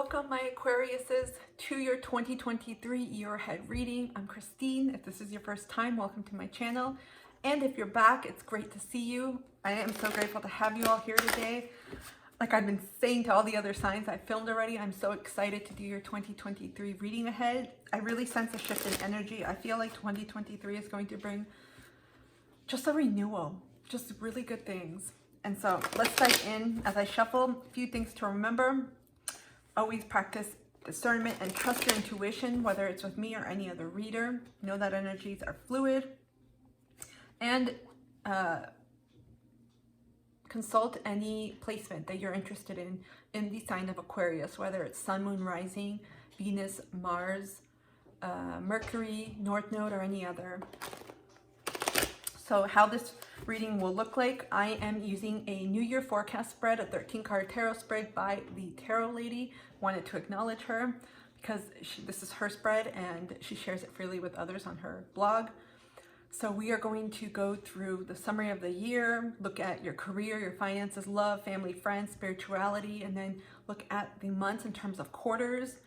Welcome my Aquariuses to your 2023 year ahead reading. I'm Christine. If this is your first time, welcome to my channel. And if you're back, it's great to see you. I am so grateful to have you all here today. Like I've been saying to all the other signs I filmed already, I'm so excited to do your 2023 reading ahead. I really sense a shift in energy. I feel like 2023 is going to bring just a renewal, just really good things. And so let's dive in as I shuffle. A few things to remember. Always practice discernment and trust your intuition, whether it's with me or any other reader. Know that energies are fluid. And consult any placement that you're interested in the sign of Aquarius, whether it's Sun, Moon, Rising, Venus, Mars, Mercury, North Node, or any other. So how this reading will look like, I am using a New Year forecast spread, a 13-card tarot spread by the Tarot Lady. Wanted to acknowledge her because this is her spread and she shares it freely with others on her blog. So we are going to go through the summary of the year, look at your career, your finances, love, family, friends, spirituality, and then look at the months in terms of quarters.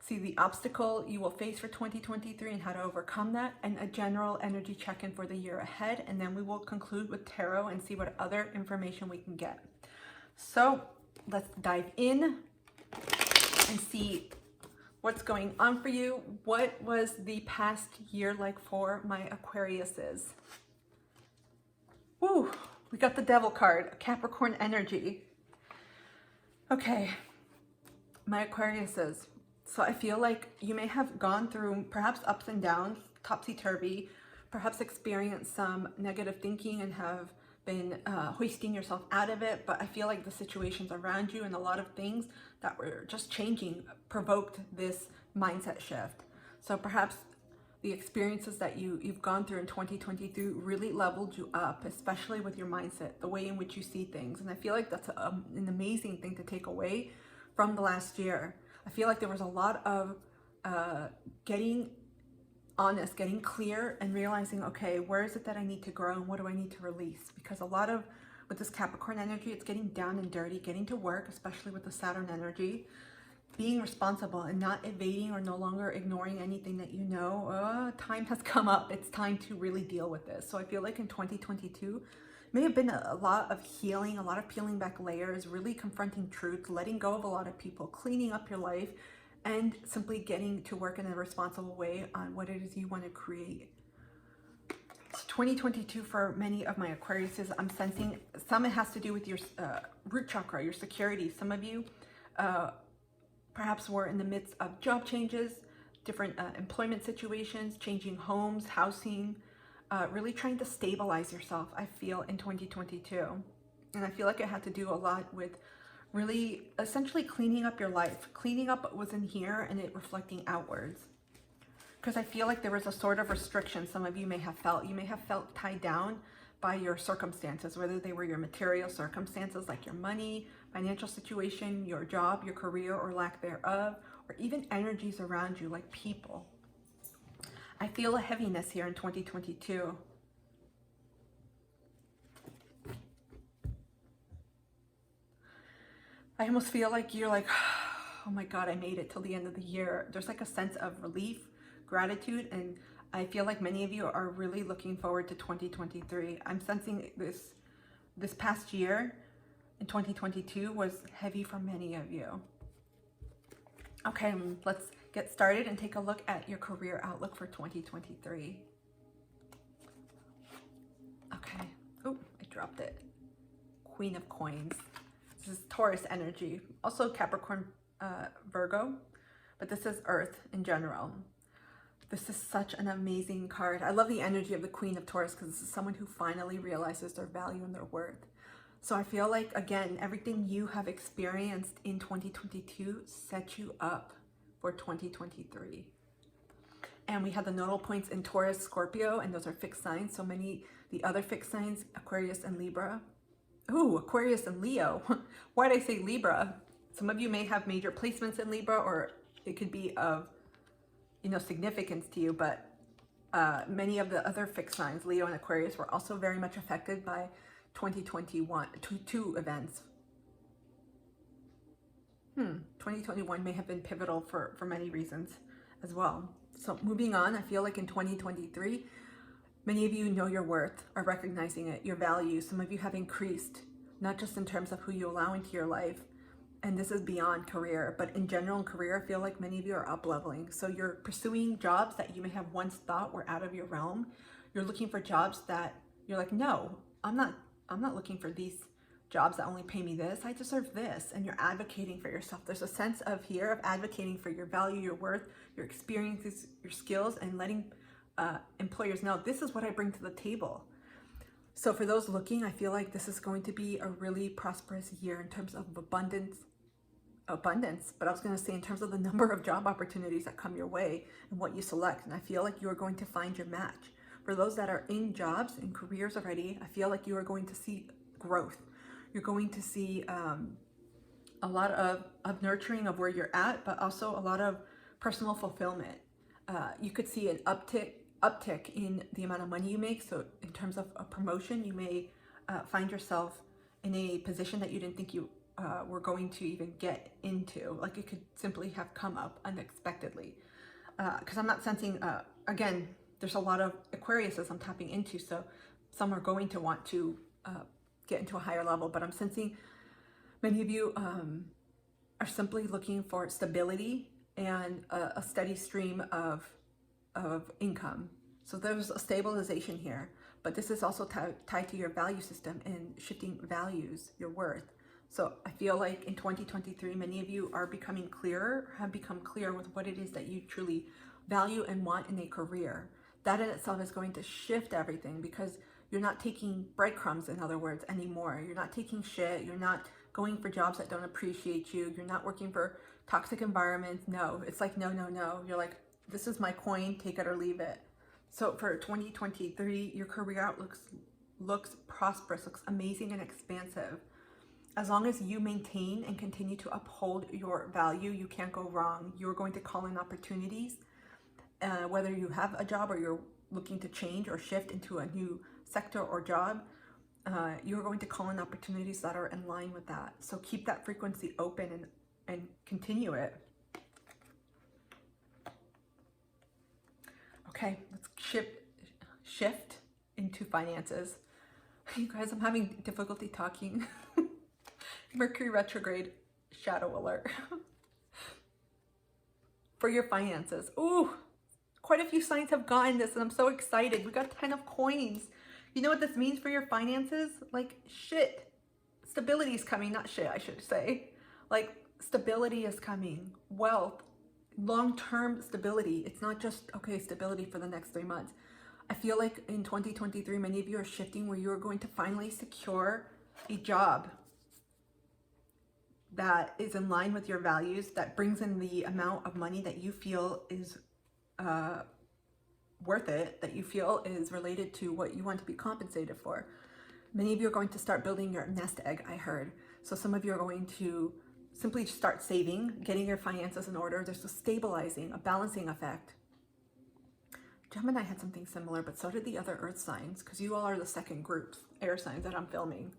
See the obstacle you will face for 2023 and how to overcome that, and a general energy check-in for the year ahead. And then we will conclude with tarot and see what other information we can get. So let's dive in and see what's going on for you. What was the past year like for my Aquariuses? Woo, we got the Devil card, Capricorn energy. Okay, my Aquariuses. So I feel like you may have gone through perhaps ups and downs, topsy-turvy, perhaps experienced some negative thinking and have been hoisting yourself out of it. But I feel like the situations around you and a lot of things that were just changing provoked this mindset shift. So perhaps the experiences that you've gone through in 2022 really leveled you up, especially with your mindset, the way in which you see things. And I feel like that's an amazing thing to take away from the last year. I feel like there was a lot of getting honest, getting clear, and realizing, okay, where is it that I need to grow and what do I need to release? Because a lot of, with this Capricorn energy, it's getting down and dirty, getting to work, especially with the Saturn energy, being responsible and not evading or no longer ignoring anything that you know. Time has come up. It's time to really deal with this. So I feel like in 2022, may have been a lot of healing, a lot of peeling back layers, really confronting truth, letting go of a lot of people, cleaning up your life, and simply getting to work in a responsible way on what it is you want to create. 2022 for many of my Aquariuses, I'm sensing some it has to do with your root chakra, your security. Some of you perhaps were in the midst of job changes, different employment situations, changing homes, housing, really trying to stabilize yourself, I feel, in 2022. And I feel like it had to do a lot with really essentially cleaning up your life. Cleaning up what was in here and it reflecting outwards. Because I feel like there was a sort of restriction some of you may have felt. You may have felt tied down by your circumstances, whether they were your material circumstances like your money, financial situation, your job, your career, or lack thereof, or even energies around you like people. I feel a heaviness here in 2022. I almost feel like you're like, oh my God, I made it till the end of the year. There's like a sense of relief, gratitude, and I feel like many of you are really looking forward to 2023. I'm sensing this past year in 2022 was heavy for many of you. Okay, let's get started and take a look at your career outlook for 2023. Okay. Oh, I dropped it. Queen of Coins. This is Taurus energy. Also Capricorn, Virgo, but this is Earth in general. This is such an amazing card. I love the energy of the Queen of Taurus because this is someone who finally realizes their value and their worth. So I feel like, again, everything you have experienced in 2022 set you up for 2023. And we have the nodal points in Taurus, Scorpio, and those are fixed signs. So the other fixed signs, Aquarius and Libra. Ooh, Aquarius and Leo. Why did I say Libra? Some of you may have major placements in Libra, or it could be of, significance to you, but many of the other fixed signs, Leo and Aquarius, were also very much affected by 2021 two events. 2021 may have been pivotal for many reasons as well. So moving on, I feel like in 2023, many of you know your worth, are recognizing it, your value. Some of you have increased, not just in terms of who you allow into your life, and this is beyond career, but in general in career, I feel like many of you are up leveling. So you're pursuing jobs that you may have once thought were out of your realm. You're looking for jobs that you're like, no, I'm not looking for these jobs that only pay me this. I deserve this. And you're advocating for yourself. There's a sense of here of advocating for your value, your worth, your experiences, your skills, and letting employers know this is what I bring to the table. So for those looking, I feel like this is going to be a really prosperous year in terms of abundance, but I was going to say in terms of the number of job opportunities that come your way and what you select. And I feel like you're going to find your match. For those that are in jobs and careers already, I feel like you are going to see growth. You're going to see a lot of nurturing of where you're at, but also a lot of personal fulfillment. You could see an uptick in the amount of money you make. So in terms of a promotion, you may find yourself in a position that you didn't think you were going to even get into. Like it could simply have come up unexpectedly. Because I'm not sensing, again, there's a lot of Aquariuses I'm tapping into, so some are going to want to get into a higher level, but I'm sensing many of you are simply looking for stability and a steady stream of income. So there's a stabilization here, but this is also tied to your value system and shifting values, your worth. So I feel like in 2023, many of you are becoming clearer, have become clear with what it is that you truly value and want in a career. That in itself is going to shift everything because you're not taking breadcrumbs, in other words, anymore. You're not taking shit. You're not going for jobs that don't appreciate you. You're not working for toxic environments. No, it's like, no, no, no. You're like, this is my coin, take it or leave it. So for 2023, your career outlook looks prosperous, looks amazing and expansive. As long as you maintain and continue to uphold your value, you can't go wrong. You're going to call in opportunities, whether you have a job or you're looking to change or shift into a new sector or job, you're going to call in opportunities that are in line with that. So keep that frequency open and continue it. Okay, let's shift into finances. You guys, I'm having difficulty talking. Mercury retrograde, shadow alert. For your finances. Ooh, quite a few signs have gotten this and I'm so excited. We got 10 of coins. You know what this means for your finances? Like shit. Stability is coming, not shit, I should say. Like stability is coming. Wealth, long-term stability. It's not just, okay, stability for the next 3 months. I feel like in 2023, many of you are shifting where you are going to finally secure a job that is in line with your values, that brings in the amount of money that you feel is worth it, that you feel is related to what you want to be compensated for. Many of you are going to start building your nest egg, I heard. So some of you are going to simply start saving, getting your finances in order. There's a stabilizing, a balancing effect. Gemini had something similar, but so did the other earth signs, because you all are the second group, air signs that I'm filming.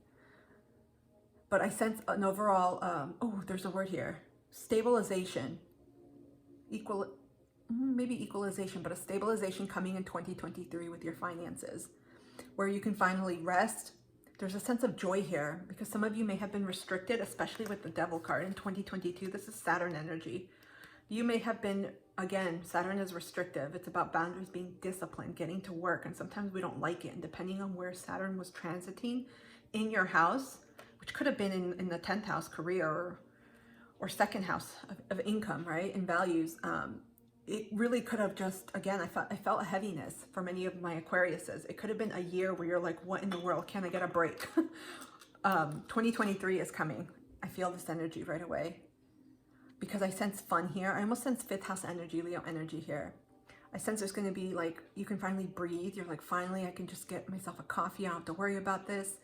But I sense an overall, oh, there's a word here, stabilization, maybe equalization, but a stabilization coming in 2023 with your finances, where you can finally rest. There's a sense of joy here, because some of you may have been restricted, especially with the Devil card in 2022. This is Saturn energy. You may have been, again, Saturn is restrictive. It's about boundaries, being disciplined, getting to work, and sometimes we don't like it. And depending on where Saturn was transiting in your house, which could have been in the 10th house, career, or second house of income, right, and values. It really could have just, again, I felt a heaviness for many of my Aquariuses. It could have been a year where you're like, what in the world? Can I get a break? 2023 is coming. I feel this energy right away because I sense fun here. I almost sense 5th house energy, Leo energy here. I sense there's going to be like, you can finally breathe. You're like, finally, I can just get myself a coffee. I don't have to worry about this.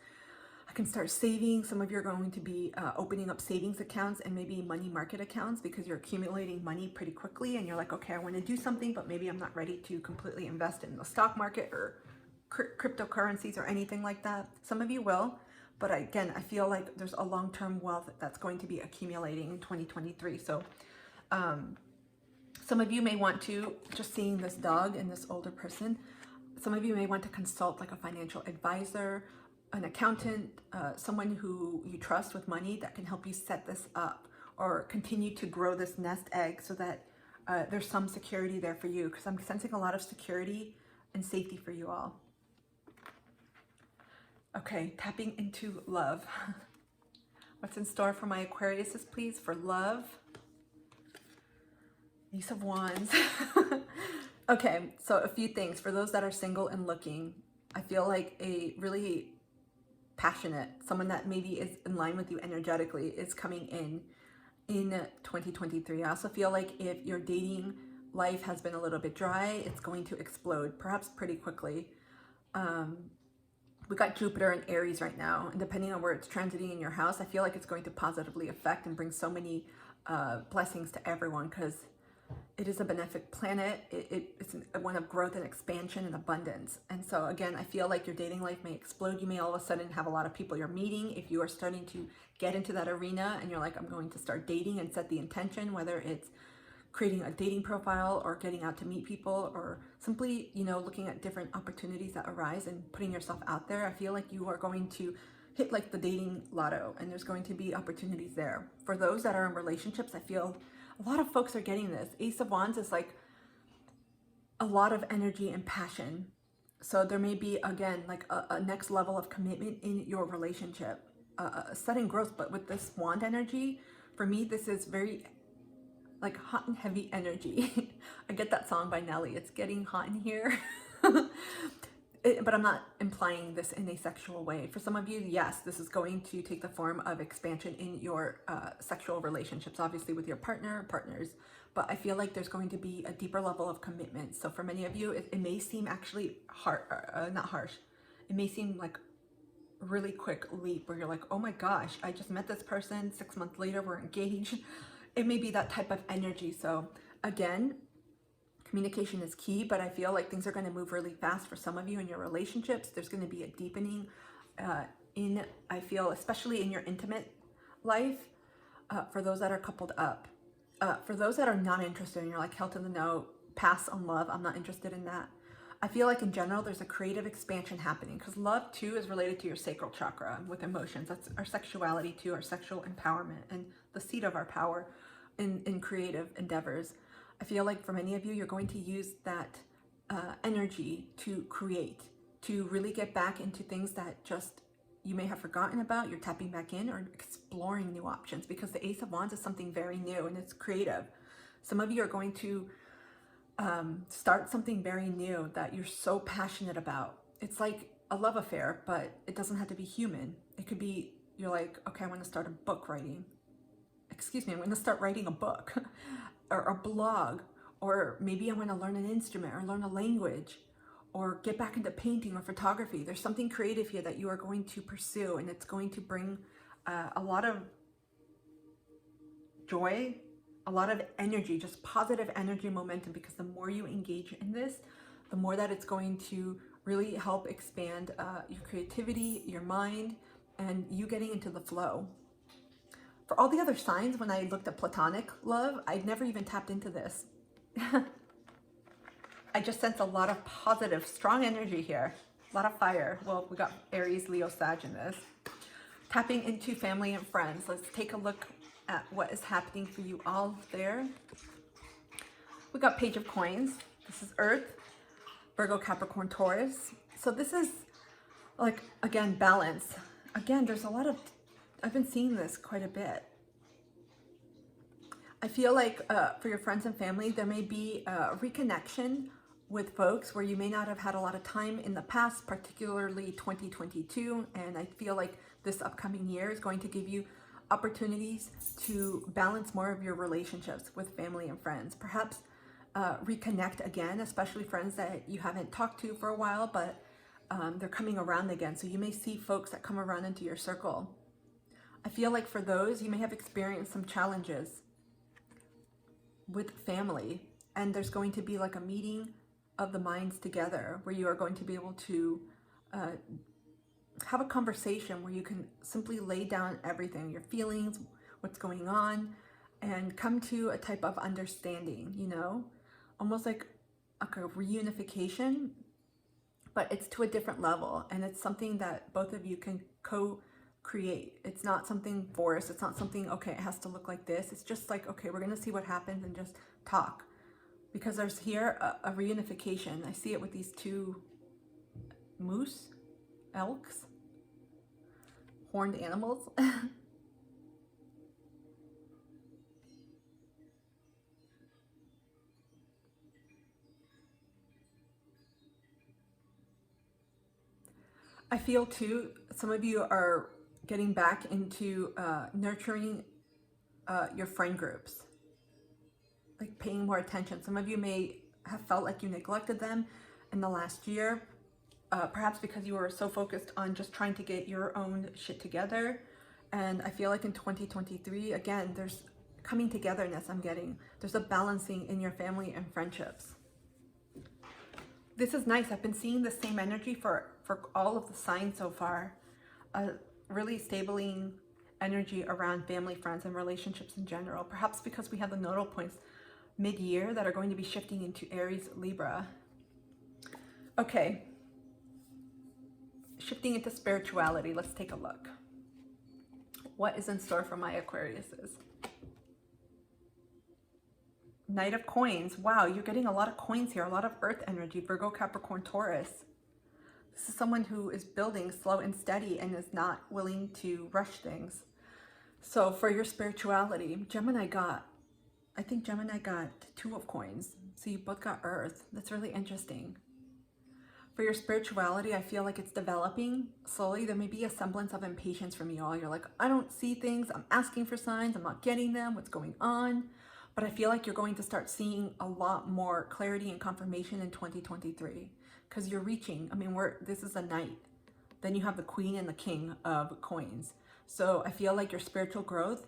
I can start saving. Some of you are going to be opening up savings accounts and maybe money market accounts because you're accumulating money pretty quickly and you're like, okay, I want to do something, but maybe I'm not ready to completely invest in the stock market or cryptocurrencies or anything like that. Some of you will, but again, I feel like there's a long-term wealth that's going to be accumulating in 2023. So some of you may want to, just seeing this dog and this older person, some of you may want to consult like a financial advisor, an accountant, someone who you trust with money that can help you set this up or continue to grow this nest egg so that there's some security there for you, because I'm sensing a lot of security and safety for you all. Okay, tapping into love. What's in store for my Aquariuses, please, for love? Ace of Wands. Okay, so a few things. For those that are single and looking, I feel like a really passionate, someone that maybe is in line with you energetically is coming in 2023. I also feel like if your dating life has been a little bit dry, it's going to explode, perhaps pretty quickly. We got Jupiter in Aries right now, and depending on where it's transiting in your house, I feel like it's going to positively affect and bring so many blessings to everyone, because it is a benefic planet. It's one of growth and expansion and abundance. And so again, I feel like your dating life may explode. You may all of a sudden have a lot of people you're meeting. If you are starting to get into that arena and you're like, I'm going to start dating, and set the intention, whether it's creating a dating profile or getting out to meet people, or simply, you know, looking at different opportunities that arise and putting yourself out there, I feel like you are going to hit like the dating lotto, and there's going to be opportunities there. For those that are in relationships, I feel a lot of folks are getting this. Ace of Wands is like a lot of energy and passion. So there may be, again, like a next level of commitment in your relationship, a sudden growth. But with this wand energy, for me, this is very like hot and heavy energy. I get that song by Nelly, it's getting hot in here. But I'm not implying this in a sexual way. For some of you, yes, this is going to take the form of expansion in your sexual relationships, obviously with your partners. But I feel like there's going to be a deeper level of commitment. So for many of you, it may seem actually not harsh. It may seem like a really quick leap where you're like, oh my gosh, I just met this person, 6 months later, we're engaged. It may be that type of energy. So again, communication is key, but I feel like things are going to move really fast for some of you in your relationships. There's going to be a deepening I feel, especially in your intimate life, for those that are coupled up. For those that are not interested and you're like, hell to the no, pass on love, I'm not interested in that. I feel like in general, there's a creative expansion happening, because love too is related to your sacral chakra with emotions. That's our sexuality too, our sexual empowerment, and the seat of our power in creative endeavors. I feel like for many of you, you're going to use that energy to create, to really get back into things that just you may have forgotten about. You're tapping back in or exploring new options, because the Ace of Wands is something very new and it's creative. Some of you are going to start something very new that you're so passionate about. It's like a love affair, but it doesn't have to be human. It could be, you're like, okay, I want to start a book writing. Excuse me, I'm going to start writing a book or a blog, or maybe I want to learn an instrument or learn a language or get back into painting or photography. There's something creative here that you are going to pursue, and it's going to bring a lot of joy, a lot of energy, just positive energy and momentum, because the more you engage in this, the more that it's going to really help expand your creativity, your mind, and you getting into the flow. For all the other signs, when I looked at platonic love, I'd never even tapped into this. I just sense a lot of positive, strong energy here. A lot of fire. Well, we got Aries, Leo, Sag in this. Tapping into family and friends. Let's take a look at what is happening for you all there. We got Page of Coins. This is Earth, Virgo, Capricorn, Taurus. So this is like, again, balance. Again, there's a lot of, I've been seeing this quite a bit. I feel like for your friends and family, there may be a reconnection with folks where you may not have had a lot of time in the past, particularly 2022. And I feel like this upcoming year is going to give you opportunities to balance more of your relationships with family and friends. Perhaps reconnect again, especially friends that you haven't talked to for a while, but they're coming around again. So you may see folks that come around into your circle. I feel like for those, you may have experienced some challenges with family, and there's going to be like a meeting of the minds together where you are going to be able to have a conversation where you can simply lay down everything, your feelings, what's going on, and come to a type of understanding, you know, almost like a reunification, but it's to a different level, and it's something that both of you can co-create. It's not something forced. It's not something, okay, it has to look like this. It's just like, okay, we're gonna see what happens and just talk, because there's here a reunification. I see it with these two moose, elks, horned animals. I feel too, some of you are getting back into nurturing your friend groups, like paying more attention. Some of you may have felt like you neglected them in the last year, perhaps because you were so focused on just trying to get your own shit together. And I feel like in 2023, again, there's coming togetherness. I'm getting, there's a balancing in your family and friendships. This is nice. I've been seeing the same energy for all of the signs so far. A really stabling energy around family, friends, and relationships in general. Perhaps because we have the nodal points mid-year that are going to be shifting into Aries, Libra. Okay. Shifting into spirituality, let's take a look. What is in store for my Aquariuses? Knight of Coins. Wow, you're getting a lot of coins here, a lot of earth energy, Virgo, Capricorn, Taurus. This is someone who is building slow and steady and is not willing to rush things. So for your spirituality, I think Gemini got 2 of coins. So you both got earth. That's really interesting. For your spirituality, I feel like it's developing slowly. There may be a semblance of impatience from you all. You're like, I don't see things. I'm asking for signs. I'm not getting them. What's going on? But I feel like you're going to start seeing a lot more clarity and confirmation in 2023 because you're reaching. I mean, this is a knight. Then you have the queen and the king of coins. So I feel like your spiritual growth,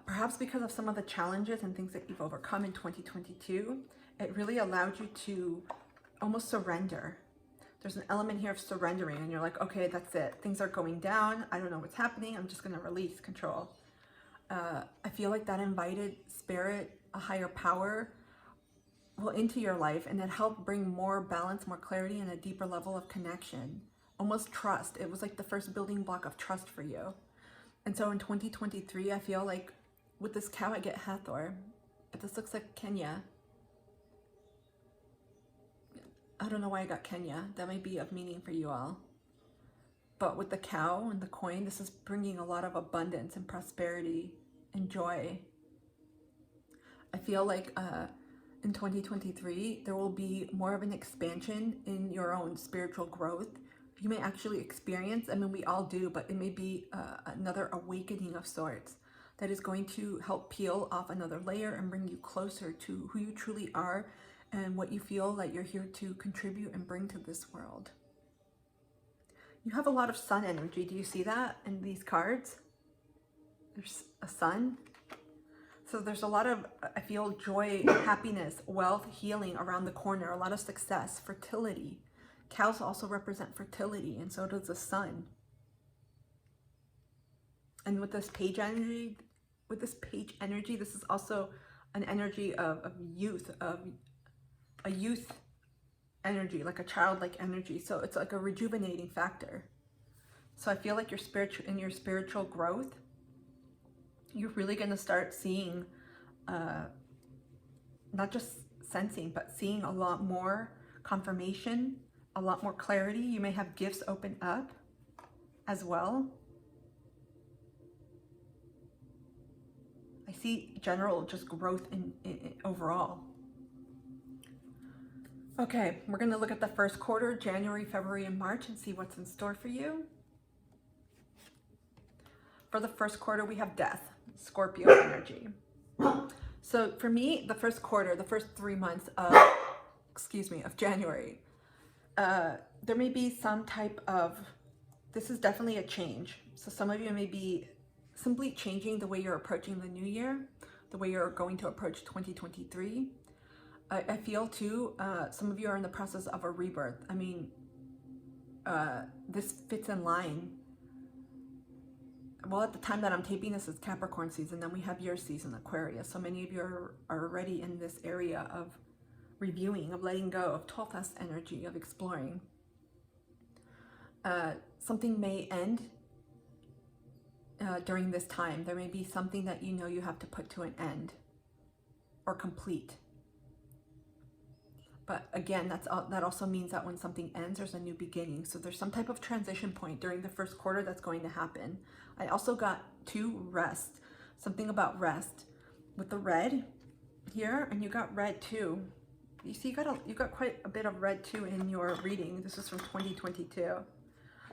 perhaps because of some of the challenges and things that you've overcome in 2022, it really allowed you to almost surrender. There's an element here of surrendering, and you're like, okay, that's it. Things are going down. I don't know what's happening. I'm just going to release control. I feel like that invited spirit, a higher power, well, into your life, and it helped bring more balance, more clarity, and a deeper level of connection. Almost trust. It was like the first building block of trust for you. And so in 2023, I feel like with this cow, I get Hathor, but this looks like Kenya. I don't know why I got Kenya. That might be of meaning for you all. But with the cow and the coin, this is bringing a lot of abundance and prosperity and joy. I feel like in 2023, there will be more of an expansion in your own spiritual growth. You may actually experience, I mean, we all do, but it may be another awakening of sorts that is going to help peel off another layer and bring you closer to who you truly are and what you feel like you're here to contribute and bring to this world. You have a lot of sun energy. Do you see that in these cards? There's a sun. So there's a lot of, I feel, joy, happiness, wealth, healing around the corner, a lot of success, fertility. Cows also represent fertility, and so does the sun. And with this page energy, this is also an energy of youth, of a youth energy, like a childlike energy. So it's like a rejuvenating factor. So I feel like in your spiritual growth, you're really going to start seeing, not just sensing, but seeing a lot more confirmation, a lot more clarity. You may have gifts open up as well. I see general just growth in overall. Okay, we're going to look at the first quarter, January, February, and March, and see what's in store for you. For the first quarter, we have death, Scorpio energy. So for me, the first quarter, the first 3 months of, of January, there may be some type of, this is definitely a change. So some of you may be simply changing the way you're approaching the new year, the way you're going to approach 2023. I feel too, some of you are in the process of a rebirth. I mean, this fits in line. Well, at the time that I'm taping this is Capricorn season, then we have your season, Aquarius. So many of you are already in this area of reviewing, of letting go, of 12th house energy, of exploring. Something may end during this time. There may be something that you know you have to put to an end or complete. But again, that also means that when something ends, there's a new beginning. So there's some type of transition point during the first quarter that's going to happen. I also got 2 rest, something about rest with the red here, and you got red too. You see, you got quite a bit of red too in your reading. This is from 2022.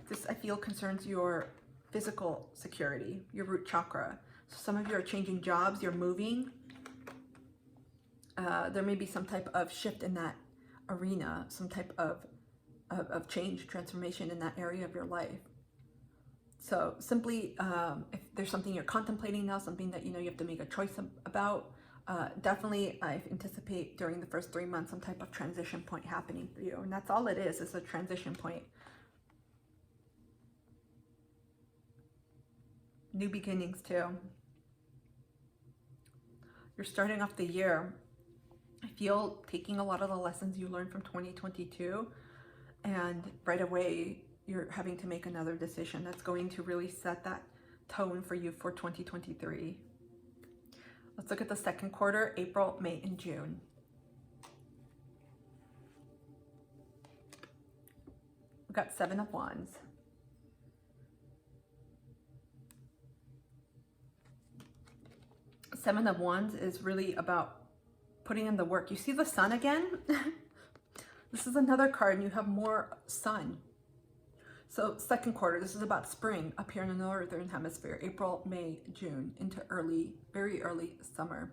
This, I feel, concerns your physical security, your root chakra. So some of you are changing jobs, you're moving. There may be some type of shift in that arena, some type of change, transformation in that area of your life. So simply, if there's something you're contemplating now, something that you know you have to make a choice about, definitely I anticipate during the first 3 months some type of transition point happening for you. And that's all it is a transition point. New beginnings too. You're starting off the year, I feel, taking a lot of the lessons you learned from 2022, and right away you're having to make another decision that's going to really set that tone for you for 2023. Let's look at the second quarter, April, May, and June. We've got 7 of Wands. Seven of Wands is really about putting in the work. You see the sun again? This is another card, and you have more sun. So second quarter, this is about spring up here in the northern hemisphere, April, May, June, into very early summer.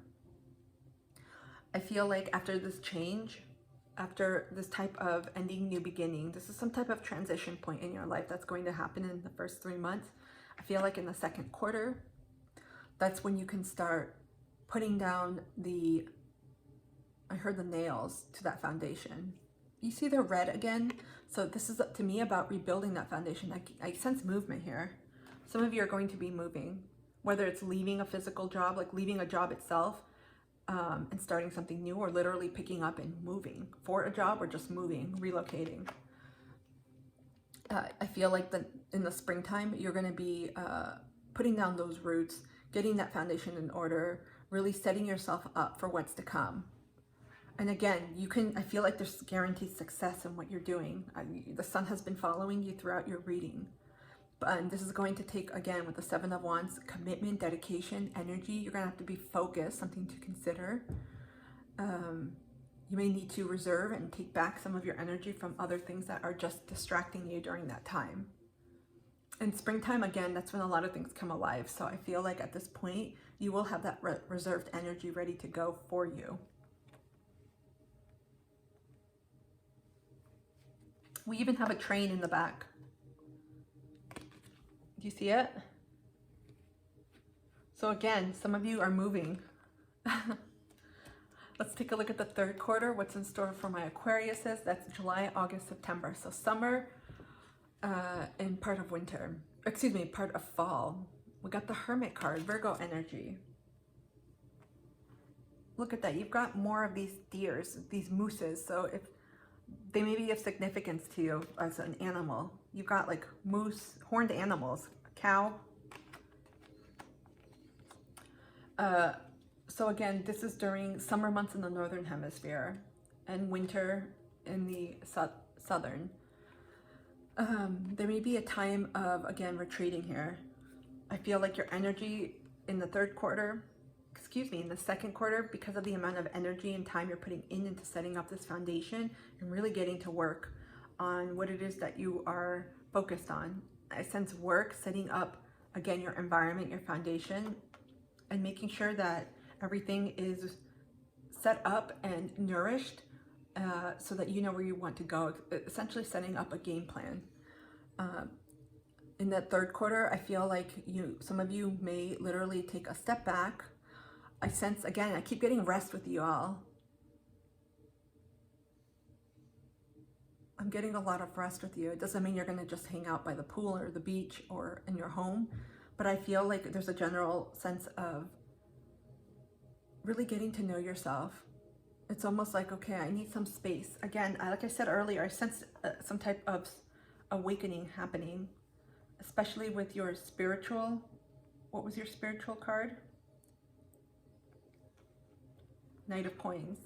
I feel like after this change, after this type of ending, new beginning, this is some type of transition point in your life that's going to happen in the first 3 months. I feel like in the second quarter, that's when you can start putting down I heard the nails to that foundation. You see the red again? So this is, to me, about rebuilding that foundation. I sense movement here. Some of you are going to be moving, whether it's leaving a physical job, like leaving a job itself and starting something new, or literally picking up and moving for a job, or just moving, relocating. I feel like in the springtime, you're going to be putting down those roots, getting that foundation in order, really setting yourself up for what's to come. And again, I feel like there's guaranteed success in what you're doing. The sun has been following you throughout your reading. And this is going to take, again, with the 7 of Wands, commitment, dedication, energy. You're going to have to be focused, something to consider. You may need to reserve and take back some of your energy from other things that are just distracting you during that time. In springtime, again, that's when a lot of things come alive. So I feel like at this point, you will have that reserved energy ready to go for you. We even have a train in the back. Do you see it? So again, some of you are moving. Let's take a look at the third quarter. What's in store for my Aquariuses? That's July, August, September. So summer and part of winter. Excuse me, part of fall. We got the Hermit card, Virgo energy. Look at that. You've got more of these deers, these mooses. So if they may be of significance to you as an animal. You've got like moose, horned animals, cow. So again, this is during summer months in the northern hemisphere and winter in the southern. There may be a time of, again, retreating here. I feel like your energy in the third quarter, in the second quarter, because of the amount of energy and time you're putting into setting up this foundation and really getting to work on what it is that you are focused on. I sense work, setting up, again, your environment, your foundation, and making sure that everything is set up and nourished so that you know where you want to go, essentially setting up a game plan. In that third quarter, I feel like some of you may literally take a step back. I sense, again, I keep getting rest with you all. I'm getting a lot of rest with you. It doesn't mean you're going to just hang out by the pool or the beach or in your home, but I feel like there's a general sense of really getting to know yourself. It's almost like, okay, I need some space. Again, like I said earlier, I sense some type of awakening happening, especially with your spiritual. What was your spiritual card? Knight of Coins.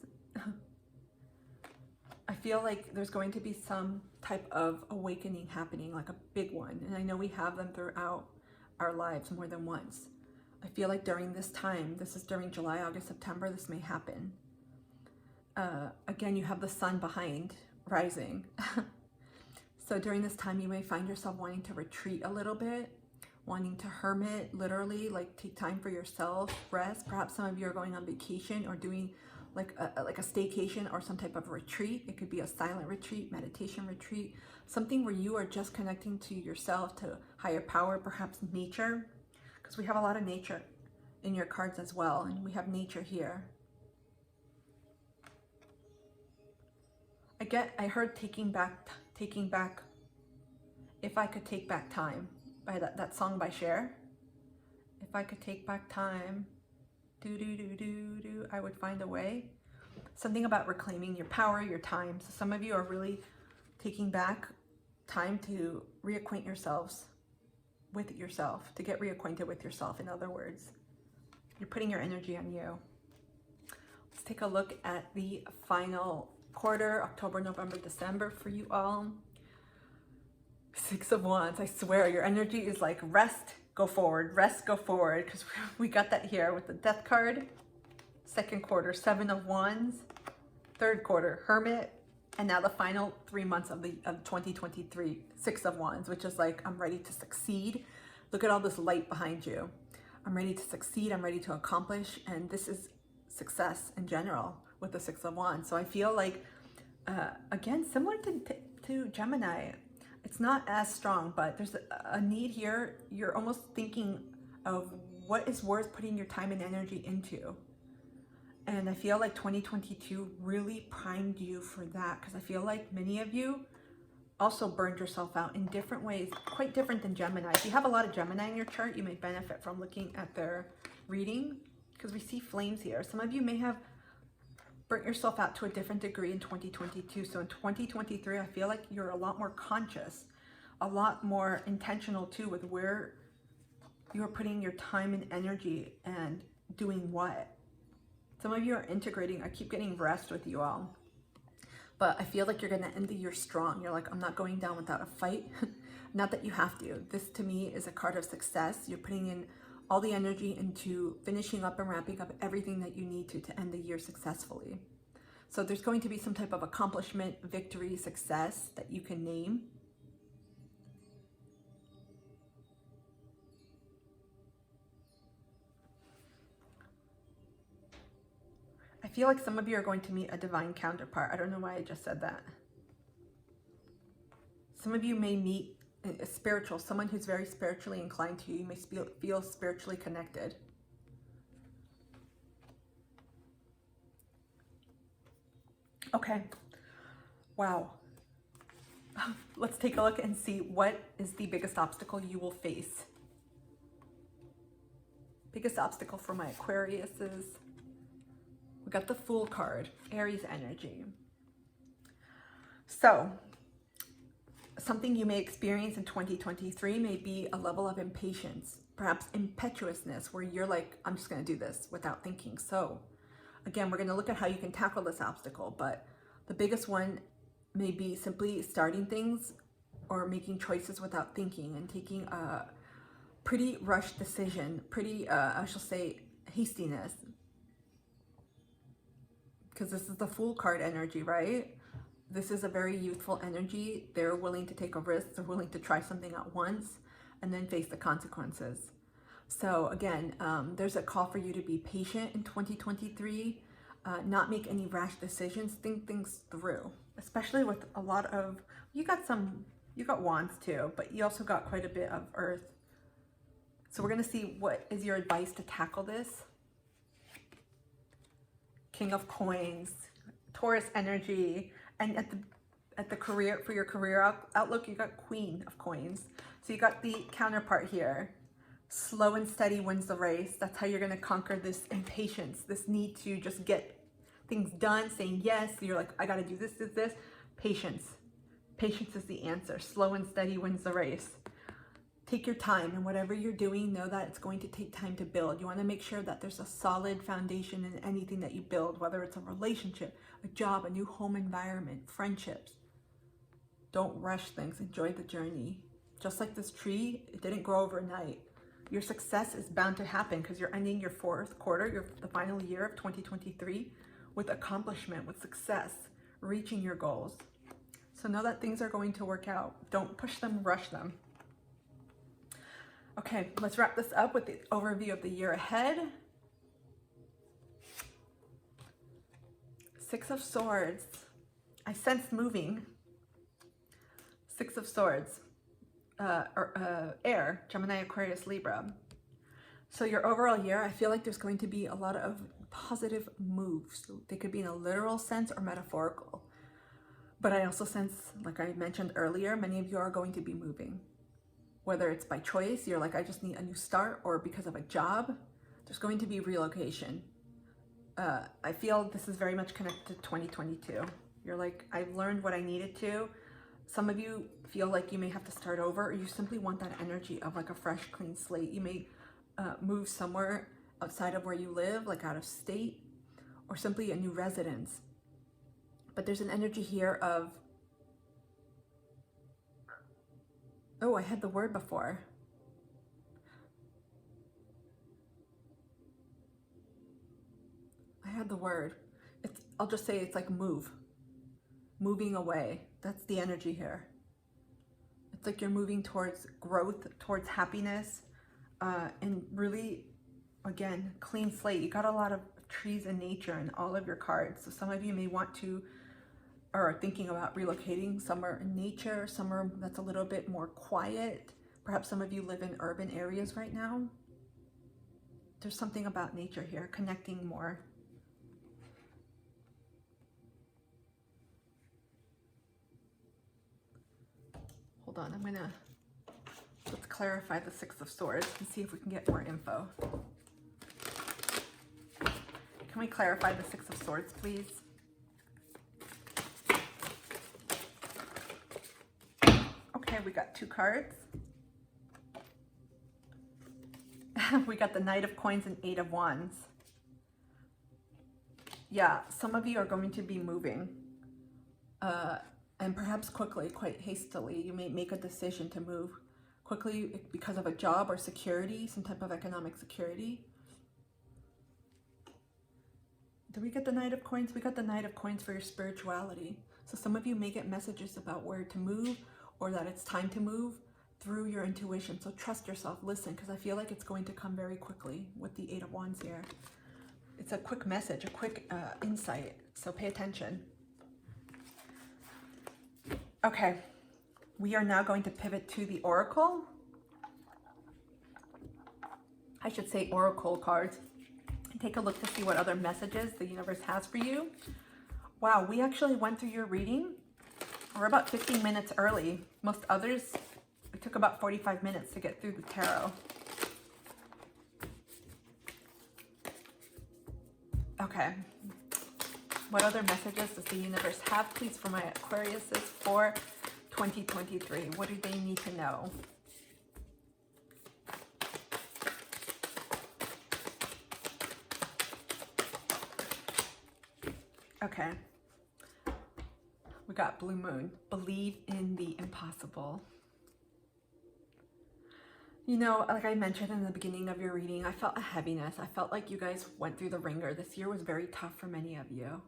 I feel like there's going to be some type of awakening happening, like a big one. And I know we have them throughout our lives more than once. I feel like during this time, this is during July, August, September, this may happen. Again, you have the sun behind, rising. So during this time, you may find yourself wanting to retreat a little bit, wanting to hermit, literally, like take time for yourself, rest. Perhaps some of you are going on vacation or doing like a staycation or some type of retreat. It could be a silent retreat, meditation retreat, something where you are just connecting to yourself, to higher power, perhaps nature, because we have a lot of nature in your cards as well, and we have nature here. I heard taking back, If I Could Take Back Time, by that song by Cher. If I could take back time, I would find a way. Something about reclaiming your power, your time. So some of you are really taking back time to reacquaint yourselves with yourself, to get reacquainted with yourself, in other words. You're putting your energy on you. Let's take a look at the final quarter, October, November, December for you all. Six of Wands. I swear your energy is like rest, go forward, rest, go forward, because we got that here with the Death card. Second quarter, Seven of Wands. Third quarter, Hermit. And now the final 3 months of 2023, Six of Wands, which is like, I'm ready to succeed. Look at all this light behind you. I'm ready to succeed. I'm ready to accomplish. And this is success in general with the Six of Wands. So I feel like, again, similar to Gemini, it's not as strong, but there's a need here. You're almost thinking of what is worth putting your time and energy into. And I feel like 2022 really primed you for that, because I feel like many of you also burned yourself out in different ways, quite different than Gemini. If you have a lot of Gemini in your chart, you may benefit from looking at their reading, because we see flames here. Some of you may have burnt yourself out to a different degree in 2022. So in 2023, I feel like you're a lot more conscious, a lot more intentional too with where you're putting your time and energy and doing what. Some of you are integrating. I keep getting rest with you all. But I feel like you're going to end the year strong. You're like, I'm not going down without a fight. Not that you have to. This to me is a card of success. You're putting in all the energy into finishing up and wrapping up everything that you need to end the year successfully. So there's going to be some type of accomplishment, victory, success that you can name. I feel like some of you are going to meet a divine counterpart. I don't know why I just said that. Some of you may meet a spiritual, someone who's very spiritually inclined to you. You may feel spiritually connected. Okay. Wow. Let's take a look and see what is the biggest obstacle you will face. Biggest obstacle for my Aquariuses. We got the Fool card, Aries energy. So, something you may experience in 2023 may be a level of impatience, perhaps impetuousness, where you're like, I'm just going to do this without thinking. So, again, we're going to look at how you can tackle this obstacle, but the biggest one may be simply starting things or making choices without thinking and taking a pretty rushed decision, pretty, I shall say, hastiness. Because this is the Fool card energy, right? This is a very youthful energy. They're willing to take a risk. They're willing to try something at once and then face the consequences. So again, there's a call for you to be patient in 2023, not make any rash decisions, think things through, especially with a lot of, you got wands too, but you also got quite a bit of earth. So we're going to see what is your advice to tackle this. King of Coins, Taurus energy, and at the career, for your career outlook, you got Queen of Coins. So you got the counterpart here. Slow and steady wins the race. That's how you're going to conquer this impatience, this need to just get things done, saying yes. You're like, I got to do this, this, this. Patience. Patience is the answer. Slow and steady wins the race. Take your time, and whatever you're doing, know that it's going to take time to build. You want to make sure that there's a solid foundation in anything that you build, whether it's a relationship, a job, a new home environment, friendships. Don't rush things. Enjoy the journey. Just like this tree, it didn't grow overnight. Your success is bound to happen because you're ending your fourth quarter, the final year of 2023, with accomplishment, with success, reaching your goals. So know that things are going to work out. Don't push them, rush them. Okay, let's wrap this up with the overview of the year ahead. Six of Swords. I sense moving. Six of Swords. Air, Gemini, Aquarius, Libra. So your overall year, I feel like there's going to be a lot of positive moves. They could be in a literal sense or metaphorical. But I also sense, like I mentioned earlier, many of you are going to be moving. Whether it's by choice, you're like, I just need a new start, or because of a job, there's going to be relocation. I feel this is very much connected to 2022. You're like, I've learned what I needed to. Some of you feel like you may have to start over, or you simply want that energy of like a fresh, clean slate. You may move somewhere outside of where you live, like out of state, or simply a new residence. But there's an energy here of, oh, I had the word before. I had the word. I'll just say it's like move. Moving away. That's the energy here. It's like you're moving towards growth, towards happiness, and really, again, clean slate. You got a lot of trees and nature in all of your cards. So some of you may want to, or are thinking about relocating somewhere in nature, somewhere that's a little bit more quiet. Perhaps some of you live in urban areas right now. There's something about nature here, connecting more. Hold on, let's clarify the Six of Swords and see if we can get more info. Can we clarify the Six of Swords, please? Okay, we got two cards. We got the Knight of Coins and Eight of Wands. Yeah, some of you are going to be moving. And perhaps quickly, quite hastily. You may make a decision to move quickly because of a job or security, some type of economic security. Did we get the Knight of Coins? We got the Knight of Coins for your spirituality. So some of you may get messages about where to move, or that it's time to move through your intuition. So trust yourself, listen, because I feel like it's going to come very quickly with the Eight of Wands here. It's a quick message, a quick insight. So pay attention. Okay, we are now going to pivot to the Oracle. I should say Oracle cards. And take a look to see what other messages the universe has for you. Wow, we actually went through your reading. We're about 15 minutes early. Most others, it took about 45 minutes to get through the tarot. Okay. What other messages does the universe have, please, for my Aquariuses for 2023? What do they need to know? Okay. We got Blue Moon. Believe in the impossible. You know, like I mentioned in the beginning of your reading, I felt a heaviness. I felt like you guys went through the ringer. This year was very tough for many of you.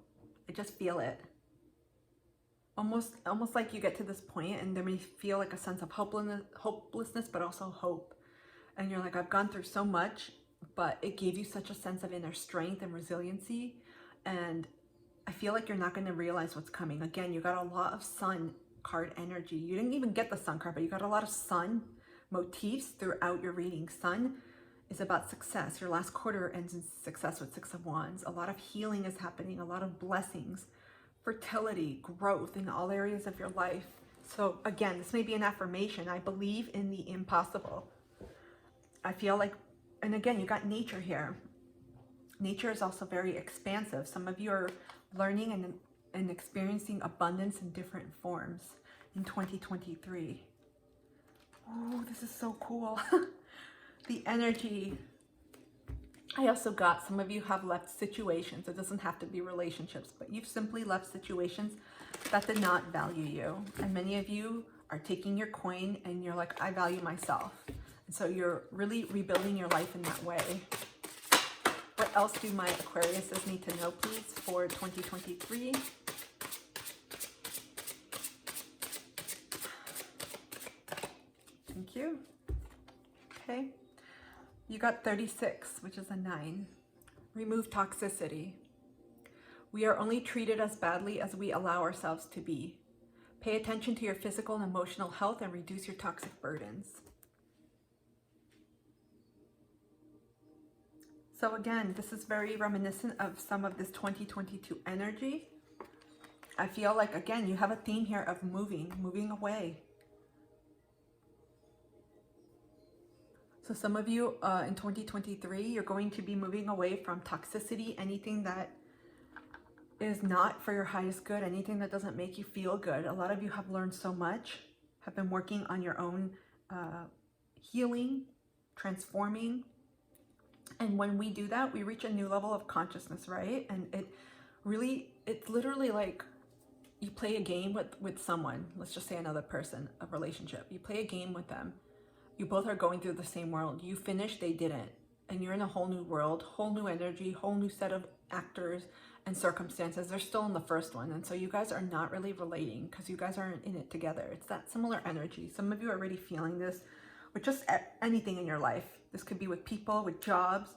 I just feel it. Almost like you get to this point and there may feel like a sense of hopelessness, but also hope. And you're like, I've gone through so much, but it gave you such a sense of inner strength and resiliency. And I feel like you're not going to realize what's coming. Again, you got a lot of sun card energy. You didn't even get the sun card, but you got a lot of sun motifs throughout your reading. Sun is about success. Your last quarter ends in success with Six of Wands. A lot of healing is happening, a lot of blessings fertility, growth in all areas of your life. So again, this may be an affirmation. I believe in the impossible. I feel like, and again, you got nature here. Nature is also very expansive. Some of you are learning and experiencing abundance in different forms in 2023. Oh, this is so cool. The energy. I also got, some of you have left situations. It doesn't have to be relationships, but you've simply left situations that did not value you. And many of you are taking your coin and you're like, I value myself. And so you're really rebuilding your life in that way. What else do my Aquariuses need to know, please, for 2023? Thank you. Okay. You got 36, which is a 9. Remove toxicity. We are only treated as badly as we allow ourselves to be. Pay attention to your physical and emotional health and reduce your toxic burdens. So again, this is very reminiscent of some of this 2022 energy. I feel like, again, you have a theme here of moving away. So some of you in 2023, you're going to be moving away from toxicity, anything that is not for your highest good, anything that doesn't make you feel good. A lot of you have learned so much, have been working on your own healing, transforming. And when we do that, we reach a new level of consciousness, right? And it's literally like you play a game with someone, let's just say another person, a relationship. You play a game with them. You both are going through the same world. You finish, they didn't. And you're in a whole new world, whole new energy, whole new set of actors and circumstances. They're still in the first one. And so you guys are not really relating because you guys aren't in it together. It's that similar energy. Some of you are already feeling this with just anything in your life. This could be with people, with jobs,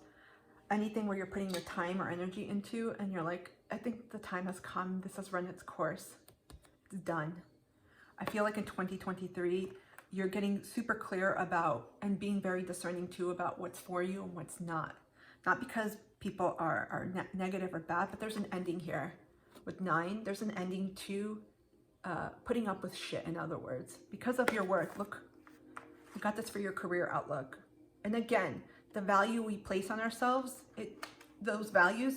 anything where you're putting your time or energy into and you're like, I think the time has come. This has run its course. It's done. I feel like in 2023, you're getting super clear about and being very discerning too about what's for you and what's not. Not because people are negative or bad, but there's an ending here. With 9, there's an ending to putting up with shit, in other words. Because of your worth, look, you got this for your career outlook. And again, the value we place on ourselves, those values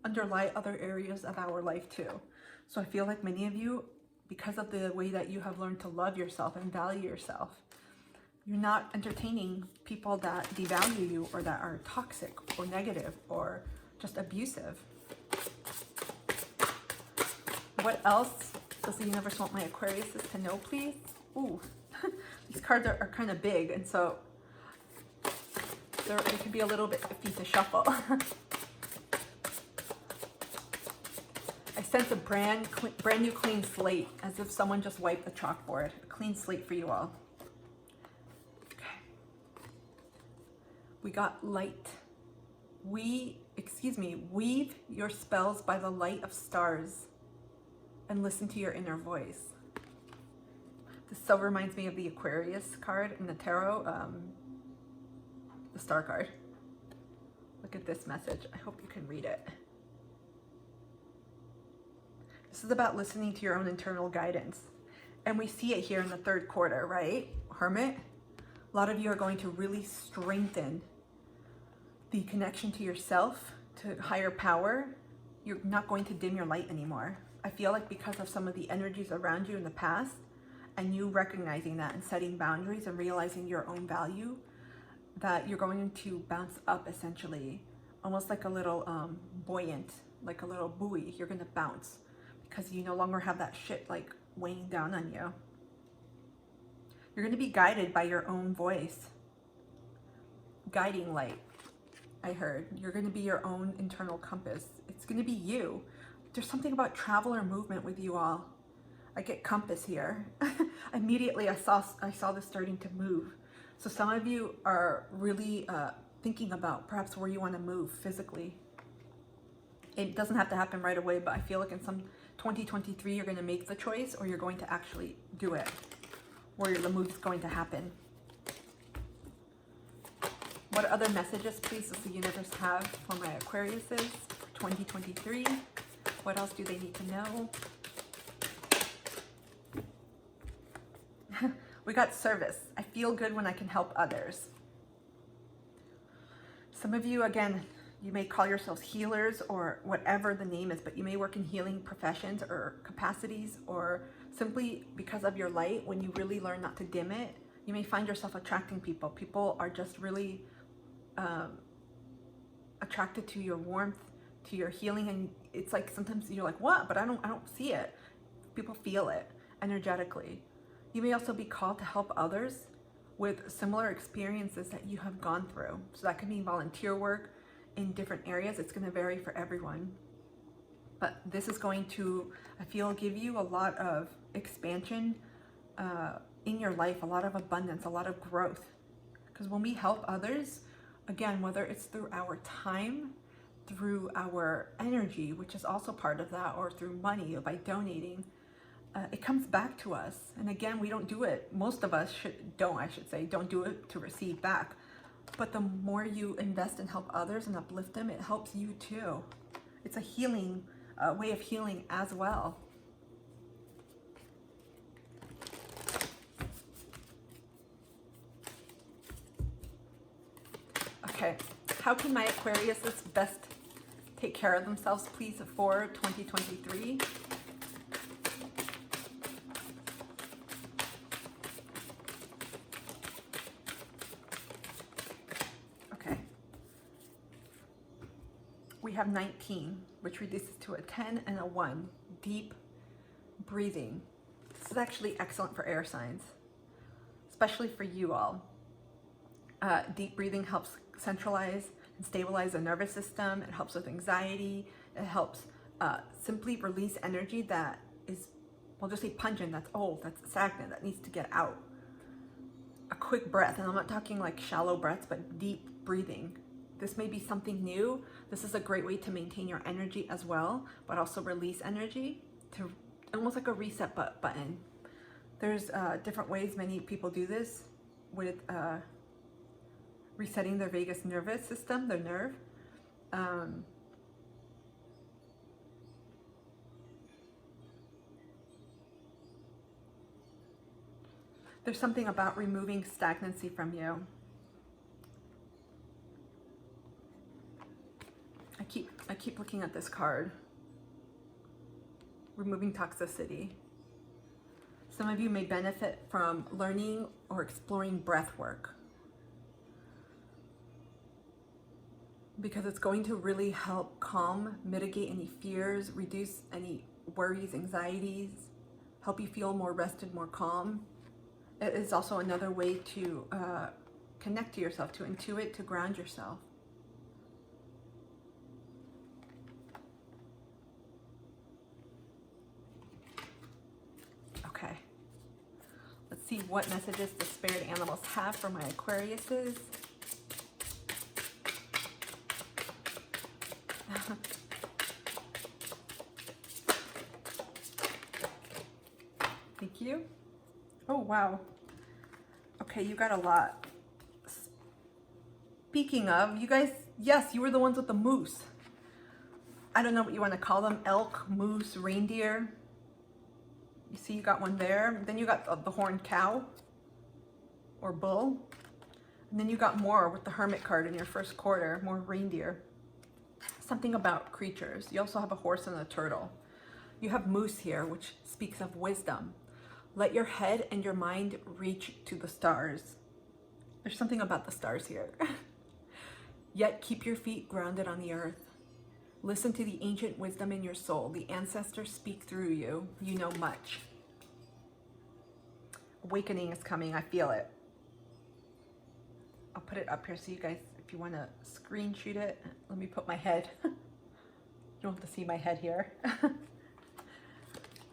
underlie other areas of our life too. So I feel like many of you, because of the way that you have learned to love yourself and value yourself, you're not entertaining people that devalue you or that are toxic or negative or just abusive. What else does the universe want my Aquariuses to know, please? Ooh, these cards are kind of big, and so it can be a little bit iffy to shuffle. I sense a brand new clean slate, as if someone just wiped the chalkboard. A clean slate for you all. Okay. We got light. Weave your spells by the light of stars and listen to your inner voice. This so reminds me of the Aquarius card in the tarot, the star card. Look at this message. I hope you can read it. This is about listening to your own internal guidance. And we see it here in the third quarter, right? Hermit. A lot of you are going to really strengthen the connection to yourself, to higher power. You're not going to dim your light anymore. I feel like because of some of the energies around you in the past, and you recognizing that and setting boundaries and realizing your own value, that you're going to bounce up essentially, almost like a little buoyant, like a little buoy. You're going to bounce because you no longer have that shit like weighing down on you. You're going to be guided by your own voice. Guiding light, I heard. You're going to be your own internal compass. It's going to be you. There's something about travel or movement with you all. I get compass here. Immediately I saw this starting to move. So some of you are really thinking about perhaps where you want to move physically. It doesn't have to happen right away, but I feel like in some 2023 you're going to make the choice, or you're going to actually do it, where the move is going to happen. What other messages, please, does the universe have for my Aquariuses for 2023? What else do they need to know? We got service. I feel good when I can help others. Some of you, again, you may call yourselves healers or whatever the name is, but you may work in healing professions or capacities, or simply because of your light, when you really learn not to dim it, you may find yourself attracting people. People are just really attracted to your warmth, to your healing, and it's like sometimes you're like, what? But I don't see it. People feel it energetically. You may also be called to help others with similar experiences that you have gone through. So that can be volunteer work in different areas. It's going to vary for everyone. But this is going to, I feel, give you a lot of expansion in your life, a lot of abundance, a lot of growth. Because when we help others, again, whether it's through our time, through our energy, which is also part of that, or through money, or by donating, it comes back to us. And again, we don't do it. Most of us don't do it to receive back. But the more you invest and help others and uplift them, it helps you too. It's a healing, way of healing as well. Okay, how can my Aquariuses best take care of themselves, please, for 2023? We have 19, which reduces to a 10 and a 1. Deep breathing. This is actually excellent for air signs, especially for you all. Deep breathing helps centralize and stabilize the nervous system. It helps with anxiety. It helps simply release energy that is, we'll just say pungent, that's old, that's stagnant, that needs to get out. A quick breath, and I'm not talking like shallow breaths, but deep breathing. This may be something new. This is a great way to maintain your energy as well, but also release energy, to almost like a reset button. There's different ways many people do this with resetting their vagus nervous system, their nerve. There's something about removing stagnancy from you. I keep looking at this card. Removing toxicity. Some of you may benefit from learning or exploring breath work, because it's going to really help calm, mitigate any fears, reduce any worries, anxieties, help you feel more rested, more calm. It is also another way to connect to yourself, to intuit, to ground yourself. Okay, let's see what messages the spirit animals have for my Aquariuses. Thank you. Oh, wow. Okay, you got a lot. Speaking of, you guys, yes, you were the ones with the moose. I don't know what you want to call them. Elk, moose, reindeer. You see you got one there. Then you got the horned cow or bull. And then you got more with the hermit card in your first quarter, more reindeer. Something about creatures. You also have a horse and a turtle. You have moose here, which speaks of wisdom. Let your head and your mind reach to the stars. There's something about the stars here. Yet keep your feet grounded on the earth. Listen to the ancient wisdom in your soul. The ancestors speak through you. You know much. Awakening is coming. I feel it. I'll put it up here so you guys, if you want to screenshot it. Let me put my head. You don't have to see my head here.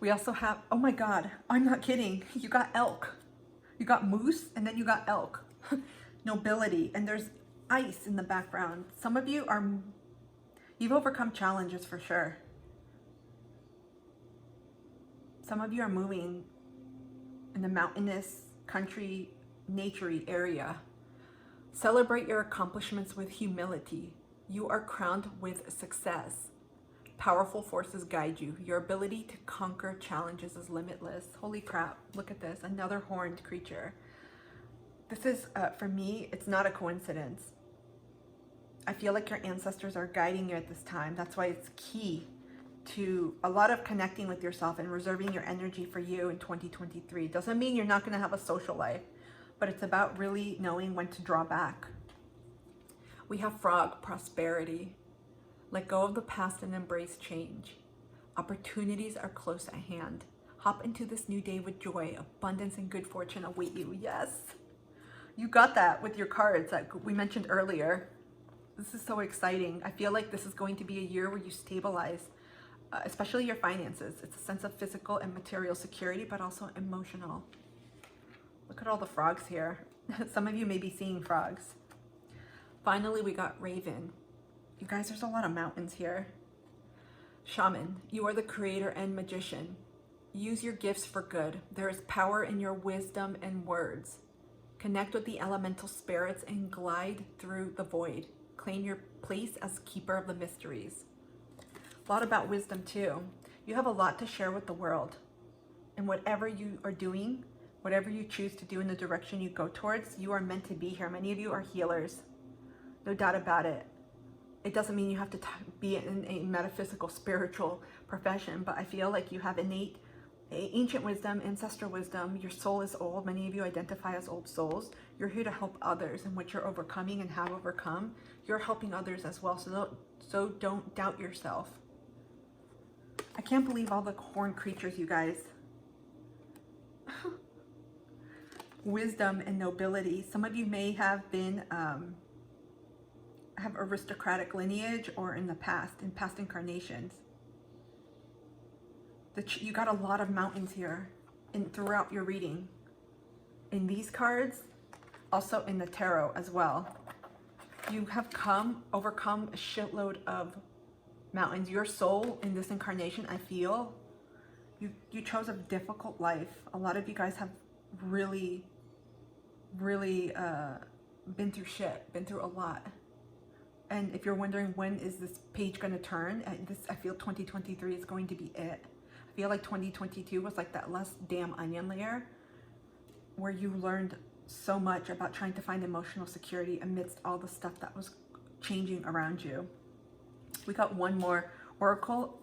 We also have, oh my God, I'm not kidding. You got elk. You got moose, and then you got elk. Nobility, and there's ice in the background. Some of you are, you've overcome challenges for sure. Some of you are moving in the mountainous, country, naturey area. Celebrate your accomplishments with humility. You are crowned with success. Powerful forces guide you. Your ability to conquer challenges is limitless. Holy crap, look at this, another horned creature. This is, for me, it's not a coincidence. I feel like your ancestors are guiding you at this time. That's why it's key to a lot of connecting with yourself and reserving your energy for you in 2023. Doesn't mean you're not going to have a social life, but it's about really knowing when to draw back. We have frog, prosperity. Let go of the past and embrace change. Opportunities are close at hand. Hop into this new day with joy. Abundance and good fortune await you. Yes, you got that with your cards that we mentioned earlier. This is so exciting. I feel like this is going to be a year where you stabilize, especially your finances. It's a sense of physical and material security, but also emotional. Look at all the frogs here. Some of you may be seeing frogs. Finally, we got raven. You guys, there's a lot of mountains here. Shaman, you are the creator and magician. Use your gifts for good. There is power in your wisdom and words. Connect with the elemental spirits and glide through the void. Claim your place as keeper of the mysteries. A lot about wisdom too. You have a lot to share with the world. And whatever you are doing, whatever you choose to do in the direction you go towards, you are meant to be here. Many of you are healers. No doubt about it. It doesn't mean you have to be in a metaphysical, spiritual profession, but I feel like you have innate ancient wisdom, ancestral wisdom. Your soul is old. Many of you identify as old souls. You're here to help others, and what you're overcoming and have overcome, you're helping others as well. So don't doubt yourself. I can't believe all the horned creatures, you guys. Wisdom and nobility. Some of you may have been have aristocratic lineage, or in past incarnations. You got a lot of mountains here throughout your reading. In these cards, also in the tarot as well. You have overcome a shitload of mountains. Your soul in this incarnation, I feel, you chose a difficult life. A lot of you guys have really been through shit, been through a lot. And if you're wondering when is this page going to turn, I feel 2023 is going to be it. I feel like 2022 was like that last damn onion layer where you learned so much about trying to find emotional security amidst all the stuff that was changing around you. We got one more oracle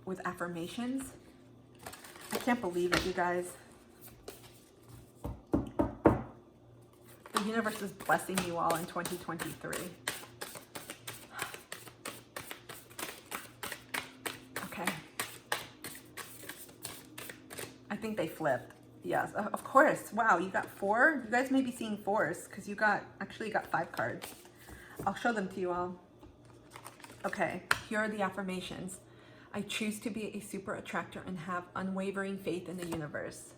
with affirmations. I can't believe it, you guys. The universe is blessing you all in 2023. Okay. I think they flipped. Yes, of course. Wow, you got 4? You guys may be seeing 4s because you actually got 5 cards. I'll show them to you all. Okay, here are the affirmations. I choose to be a super attractor and have unwavering faith in the universe.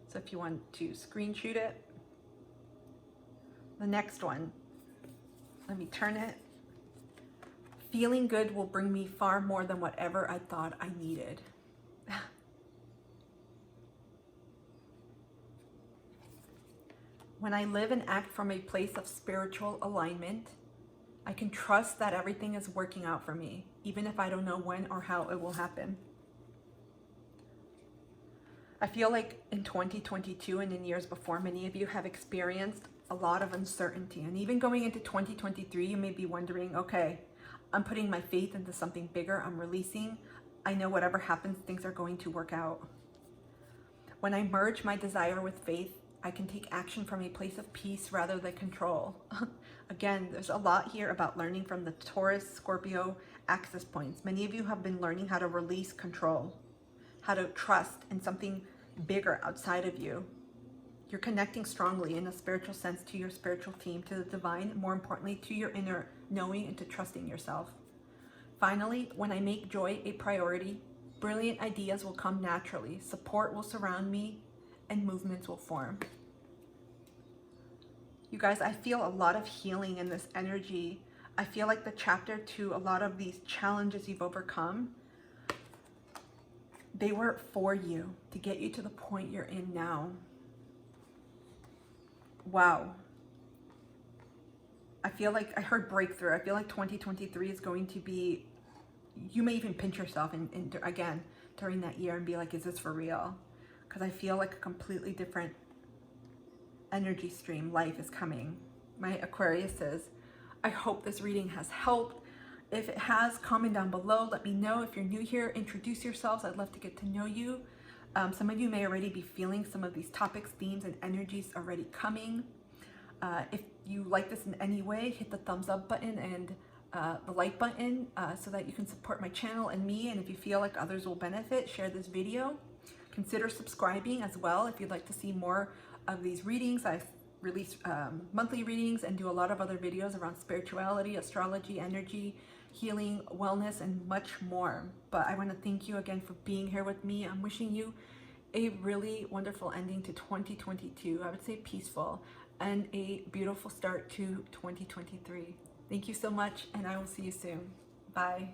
So if you want to screenshot it. The next one, let me turn it. Feeling good will bring me far more than whatever I thought I needed. When I live and act from a place of spiritual alignment, I can trust that everything is working out for me, even if I don't know when or how it will happen. I feel like in 2022 and in years before, many of you have experienced a lot of uncertainty. And even going into 2023, you may be wondering, okay, I'm putting my faith into something bigger. I'm releasing. I know whatever happens, things are going to work out. When I merge my desire with faith, I can take action from a place of peace rather than control. Again, there's a lot here about learning from the Taurus, Scorpio axis points. Many of you have been learning how to release control, how to trust in something bigger outside of you. You're connecting strongly in a spiritual sense to your spiritual team, to the divine, more importantly, to your inner knowing and to trusting yourself. Finally, when I make joy a priority, brilliant ideas will come naturally, support will surround me, and movements will form. You guys, I feel a lot of healing in this energy. I feel like the chapter to a lot of these challenges you've overcome, they were for you to get you to the point you're in now. Wow. I feel like I heard breakthrough. I feel like 2023 is going to be you may even pinch yourself again during that year and be like, is this for real? Because I feel like a completely different energy stream, life is coming. My Aquarius says, I hope this reading has helped. If it has, comment down below. Let me know. If you're new here, introduce yourselves. I'd love to get to know you. Some of you may already be feeling some of these topics, themes, and energies already coming. If you like this in any way, hit the thumbs up button and the like button so that you can support my channel and me. And if you feel like others will benefit, share this video. Consider subscribing as well if you'd like to see more of these readings. I release monthly readings and do a lot of other videos around spirituality, astrology, energy, healing, wellness, and much more. But I want to thank you again for being here with me. I'm wishing you a really wonderful ending to 2022. I would say peaceful, and a beautiful start to 2023. Thank you so much, and I will see you soon. Bye.